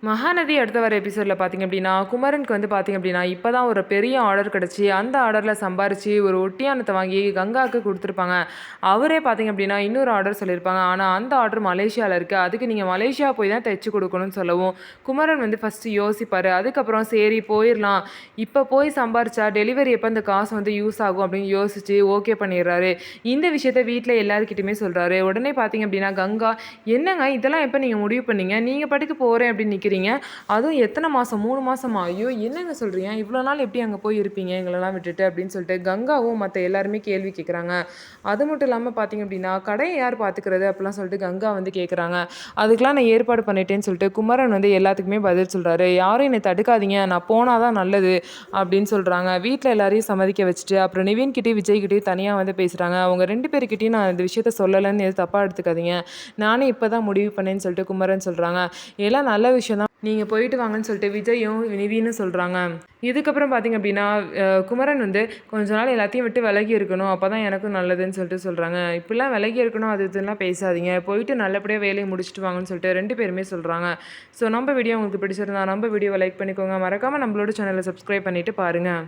மகாநதி அடுத்த வர எபிசோடில் பார்த்திங்க அப்படின்னா குமரனுக்கு வந்து பார்த்திங்க அப்படின்னா இப்போ தான் ஒரு பெரிய ஆர்டர் கிடச்சி அந்த ஆர்டரில் சம்பாரித்து ஒரு ஒட்டியானத்தை வாங்கி கங்காவுக்கு கொடுத்துருப்பாங்க. அவரே பார்த்திங்க அப்படின்னா இன்னொரு ஆர்டர் சொல்லியிருப்பாங்க. ஆனால் அந்த ஆர்டர் மலேசியாவில் இருக்குது, அதுக்கு நீங்கள் மலேசியா போய் தான் தைச்சி கொடுக்கணும்னு சொல்லவும் குமரன் வந்து ஃபஸ்ட்டு யோசிப்பார். அதுக்கப்புறம் சரி போயிடலாம், இப்போ போய் சம்பாரிச்சா டெலிவரி எப்போ அந்த காசு வந்து யூஸ் ஆகும் அப்படின்னு யோசித்து ஓகே பண்ணிடுறாரு. இந்த விஷயத்த வீட்டில் எல்லாருக்கிட்டையுமே சொல்கிறாரு. உடனே பார்த்திங்க அப்படின்னா கங்கா, என்னங்க இதெல்லாம் எப்போ நீங்கள் முடிவு பண்ணீங்க, நீங்கள் பாட்டுக்கு போகிறேன் அப்படின்னு நிற்கிறீங்க, அதுவும் எத்தனை மாதம், 3 மாதமா, ஐயோ என்னங்க சொல்கிறீங்க, இவ்வளோ நாள் எப்படி அங்கே போய் இருப்பீங்க எங்களெல்லாம் விட்டுட்டு அப்படின்னு சொல்லிட்டு கங்காவும் மற்ற எல்லாருமே கேள்வி கேட்குறாங்க. அது மட்டும் இல்லாமல் பார்த்தீங்க அப்படின்னா கடையை யார் பார்த்துக்கிறது அப்படிலாம் சொல்லிட்டு கங்கா வந்து கேட்குறாங்க. அதுக்கெலாம் நான் ஏற்பாடு பண்ணிட்டேன்னு சொல்லிட்டு குமரன் வந்து எல்லாத்துக்குமே பதில் சொல்கிறாரு. யாரும் என்னை தடுக்காதீங்க, நான் போனால் தான் நல்லது அப்படின்னு சொல்கிறாங்க. வீட்டில் எல்லாரையும் சம்மதிக்க வச்சுட்டு அப்புறம் நிவின்கிட்டையும் விஜய்கிட்டையும் தனியாக வந்து பேசுகிறாங்க. அவங்க 2 பேர்கிட்டையும் நான் இந்த விஷயத்த சொல்லலைன்னு எதுவும் தப்பாக எடுத்துக்காதீங்க, நானே இப்போ தான் முடிவு பண்ணேன்னு சொல்லிட்டு குமரன் சொல்கிறாங்க. எல்லாம் நல்ல விஷயம் தான், நீங்கள் போயிட்டு வாங்கன்னு சொல்லிட்டு விஜயும் நிவின்னு சொல்கிறாங்க. இதுக்கப்புறம் பார்த்திங்க அப்படின்னா குமரன் வந்து கொஞ்ச நாள் எல்லாத்தையும் விட்டு விலகி இருக்கணும், அப்போ தான் எனக்கும் நல்லதுன்னு சொல்லிட்டு சொல்கிறாங்க. இப்படிலாம் விலகி இருக்கணும் அது இதெல்லாம் பேசாதீங்க, போயிட்டு நல்லபடியாக வேலையை முடிச்சுட்டு வாங்கன்னு சொல்லிட்டு 2 பேருமே சொல்கிறாங்க. ஸோ நம்ம வீடியோ உங்களுக்கு பிடிச்சிருந்தா நம்ம வீடியோவை லைக் பண்ணிக்கோங்க, மறக்காமல் நம்மளோட சேனலை சப்ஸ்கிரைப் பண்ணிவிட்டு பாருங்கள்.